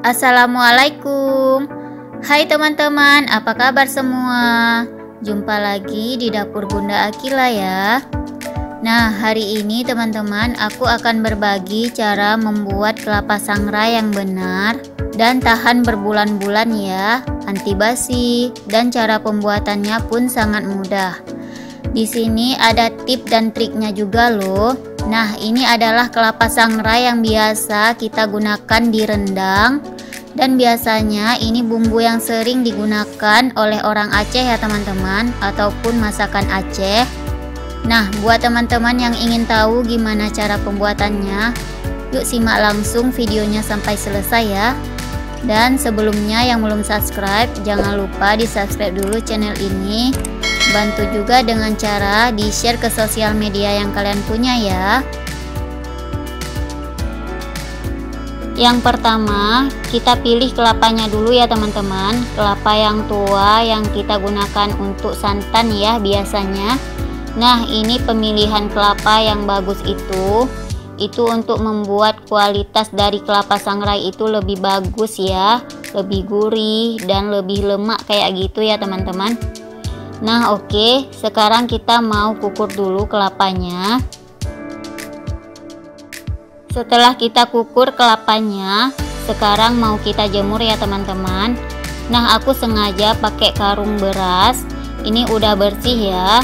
Assalamualaikum. Hai teman-teman, apa kabar semua? Jumpa lagi di dapur Bunda Akila ya. Nah, hari ini teman-teman aku akan berbagi cara membuat kelapa sangrai yang benar dan tahan berbulan-bulan ya, anti basi, dan cara pembuatannya pun sangat mudah. Di sini ada tip dan triknya juga loh. Nah, ini adalah kelapa sangrai yang biasa kita gunakan di rendang, dan biasanya ini bumbu yang sering digunakan oleh orang Aceh ya teman-teman, ataupun masakan Aceh. Nah, buat teman-teman yang ingin tahu gimana cara pembuatannya, yuk simak langsung videonya sampai selesai ya. Dan sebelumnya yang belum subscribe, jangan lupa di subscribe dulu channel ini. Bantu juga dengan cara di share ke sosial media yang kalian punya ya. Yang pertama, kita pilih kelapanya dulu ya teman-teman. Kelapa yang tua yang kita gunakan untuk santan ya biasanya. Nah, ini pemilihan kelapa yang bagus itu untuk membuat kualitas dari kelapa sangrai itu lebih bagus ya, lebih gurih dan lebih lemak kayak gitu ya teman-teman. Nah, oke, sekarang kita mau kukur dulu kelapanya. Setelah kita kukur kelapanya, sekarang mau kita jemur ya teman-teman. Nah, aku sengaja pakai karung beras. Ini udah bersih ya,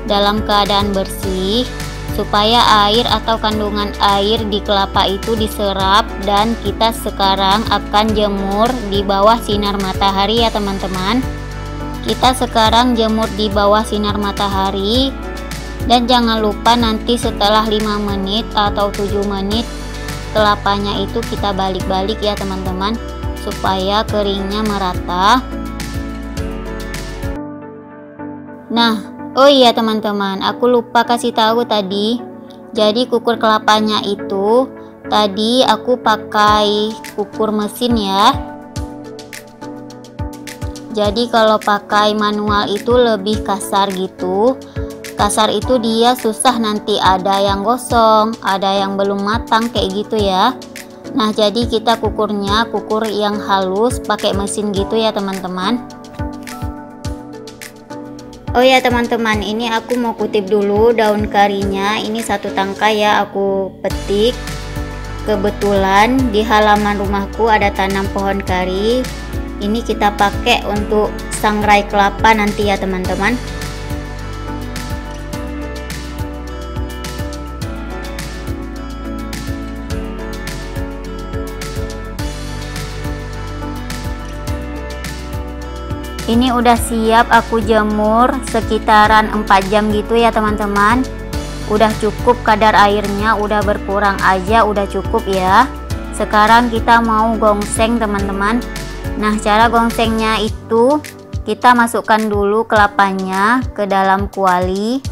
dalam keadaan bersih, supaya air atau kandungan air di kelapa itu diserap. Dan kita sekarang akan jemur di bawah sinar matahari ya teman-teman. Kita sekarang jemur di bawah sinar matahari, dan jangan lupa nanti setelah 5 menit atau 7 menit kelapanya itu kita balik-balik ya teman-teman, supaya keringnya merata. Nah, oh iya teman-teman, aku lupa kasih tahu tadi. Jadi kukur kelapanya itu tadi aku pakai kukur mesin ya. Jadi kalau pakai manual itu lebih kasar gitu. Kasar itu dia susah, nanti ada yang gosong, ada yang belum matang kayak gitu ya. Nah, jadi kita kukurnya kukur yang halus pakai mesin gitu ya teman-teman. Oh ya teman-teman, ini aku mau kutip dulu daun karinya. Ini 1 tangkai ya aku petik. Kebetulan di halaman rumahku ada tanam pohon kari. Ini kita pakai untuk sangrai kelapa nanti ya teman-teman. Ini udah siap aku jemur sekitaran 4 jam gitu ya teman-teman. Udah cukup kadar airnya, udah berkurang aja, udah cukup ya. Sekarang kita mau gongseng teman-teman. Nah, cara gongsengnya itu kita masukkan dulu kelapanya ke dalam kuali.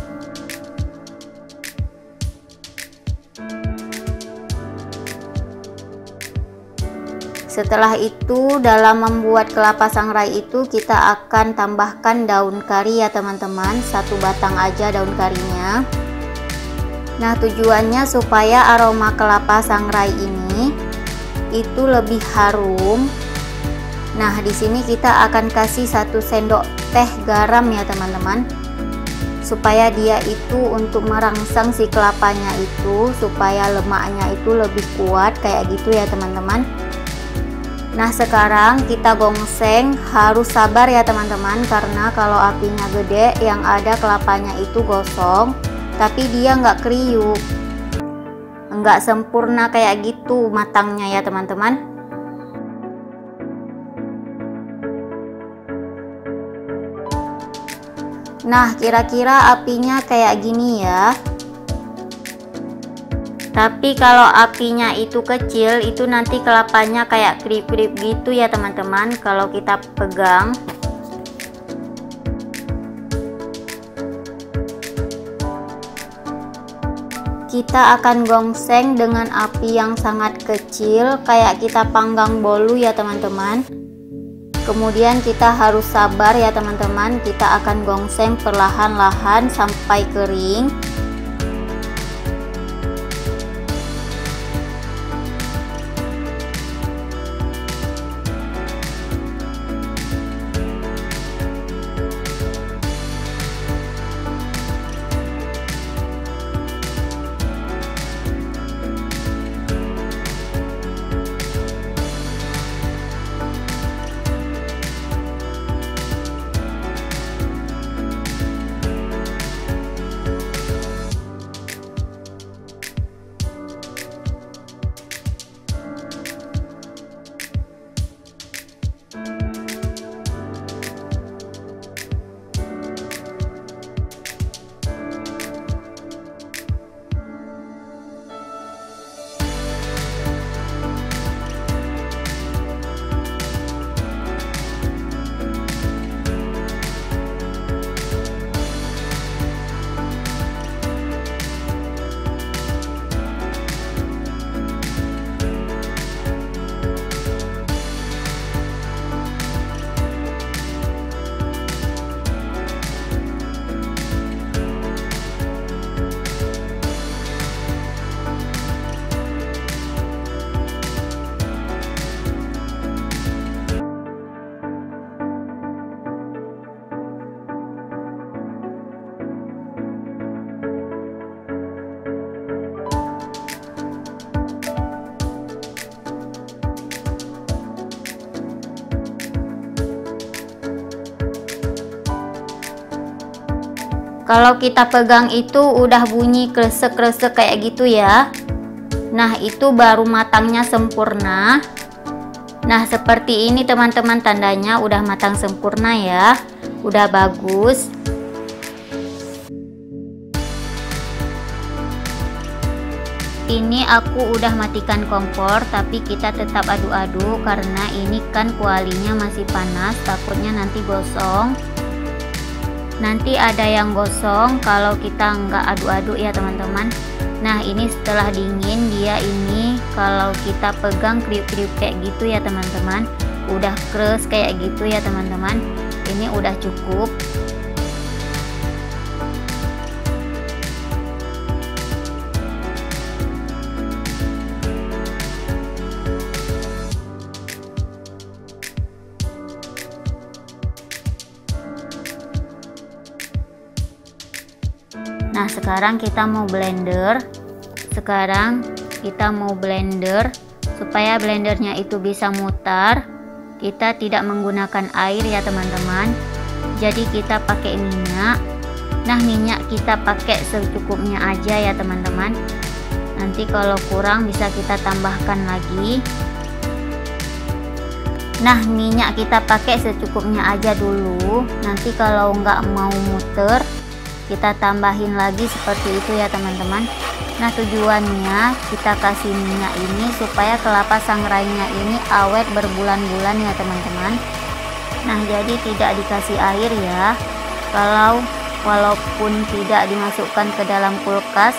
Setelah itu, dalam membuat kelapa sangrai itu kita akan tambahkan daun kari ya teman-teman, 1 batang aja daun karinya. Nah, tujuannya supaya aroma kelapa sangrai ini itu lebih harum. Nah, di sini kita akan kasih 1 sendok teh garam ya teman-teman, supaya dia itu untuk merangsang si kelapanya itu, supaya lemaknya itu lebih kuat kayak gitu ya teman-teman. Nah, sekarang kita gongseng, harus sabar ya teman-teman, karena kalau apinya gede yang ada kelapanya itu gosong, tapi dia nggak kriuk, nggak sempurna kayak gitu matangnya ya teman-teman. Nah, kira-kira apinya kayak gini ya. Tapi kalau apinya itu kecil, itu nanti kelapanya kayak krip-krip gitu ya teman-teman kalau kita pegang. Kita akan gongseng dengan api yang sangat kecil, kayak kita panggang bolu ya teman-teman. Kemudian kita harus sabar ya teman-teman, kita akan gongseng perlahan-lahan sampai kering. Kalau kita pegang itu udah bunyi kresek-kresek kayak gitu ya. Nah, itu baru matangnya sempurna. Nah, seperti ini teman-teman, tandanya udah matang sempurna ya. Udah bagus. Ini aku udah matikan kompor, tapi kita tetap aduk-aduk karena ini kan kualinya masih panas, takutnya nanti gosong. Nanti ada yang gosong kalau kita nggak aduk-aduk ya teman-teman. Nah, ini setelah dingin, dia ini kalau kita pegang kriuk-kriuk kayak gitu ya teman-teman, udah keras kayak gitu ya teman-teman. Ini udah cukup. Nah, sekarang kita mau blender. Supaya blendernya itu bisa mutar. Kita tidak menggunakan air ya teman-teman. Jadi kita pakai minyak. Nah, minyak kita pakai secukupnya aja ya teman-teman. Nanti kalau kurang bisa kita tambahkan lagi. Nah, minyak kita pakai secukupnya aja dulu. Nanti kalau nggak mau muter, kita tambahin lagi seperti itu ya teman-teman. Nah, tujuannya kita kasih minyak ini supaya kelapa sangrainya ini awet berbulan-bulan ya teman-teman. Nah, jadi tidak dikasih air ya. Walaupun tidak dimasukkan ke dalam kulkas,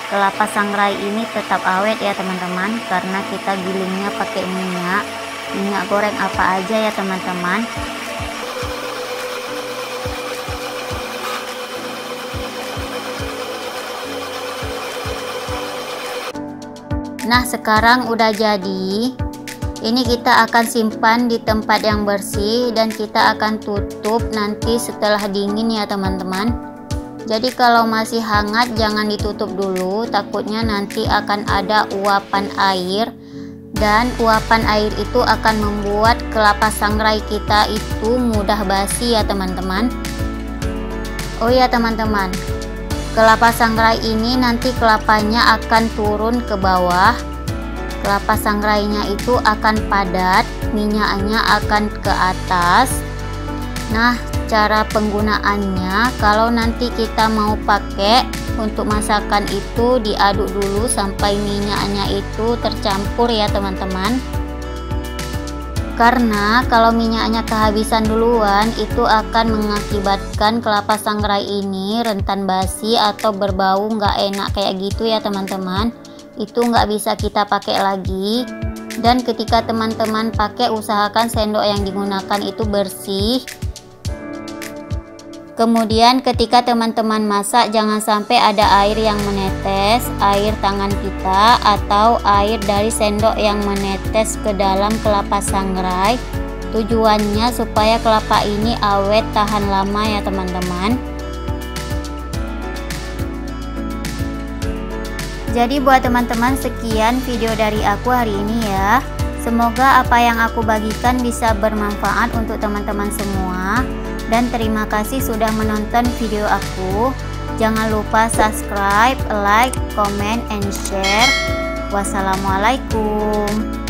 kelapa sangrai ini tetap awet ya teman-teman, karena kita gilingnya pakai minyak goreng apa aja ya teman-teman. Nah, sekarang udah jadi. Ini kita akan simpan di tempat yang bersih dan kita akan tutup nanti setelah dingin ya teman-teman. Jadi kalau masih hangat jangan ditutup dulu, takutnya nanti akan ada uapan air, dan uapan air itu akan membuat kelapa sangrai kita itu mudah basi ya teman-teman. Oh ya teman-teman, kelapa sangrai ini nanti kelapanya akan turun ke bawah. Kelapa sangrainya itu akan padat, minyaknya akan ke atas. Nah, cara penggunaannya, kalau nanti kita mau pakai untuk masakan itu diaduk dulu sampai minyaknya itu tercampur ya teman-teman. Karena kalau minyaknya kehabisan duluan, itu akan mengakibatkan kelapa sangrai ini rentan basi atau berbau nggak enak kayak gitu ya teman-teman. Itu nggak bisa kita pakai lagi. Dan ketika teman-teman pakai, usahakan sendok yang digunakan itu bersih. Kemudian ketika teman-teman masak, jangan sampai ada air yang menetes, air tangan kita atau air dari sendok yang menetes ke dalam kelapa sangrai. Tujuannya supaya kelapa ini awet tahan lama ya teman-teman. Jadi buat teman-teman, sekian video dari aku hari ini ya. Semoga apa yang aku bagikan bisa bermanfaat untuk teman-teman semua. Dan terima kasih sudah menonton video aku. Jangan lupa subscribe, like, comment, and share. Wassalamualaikum.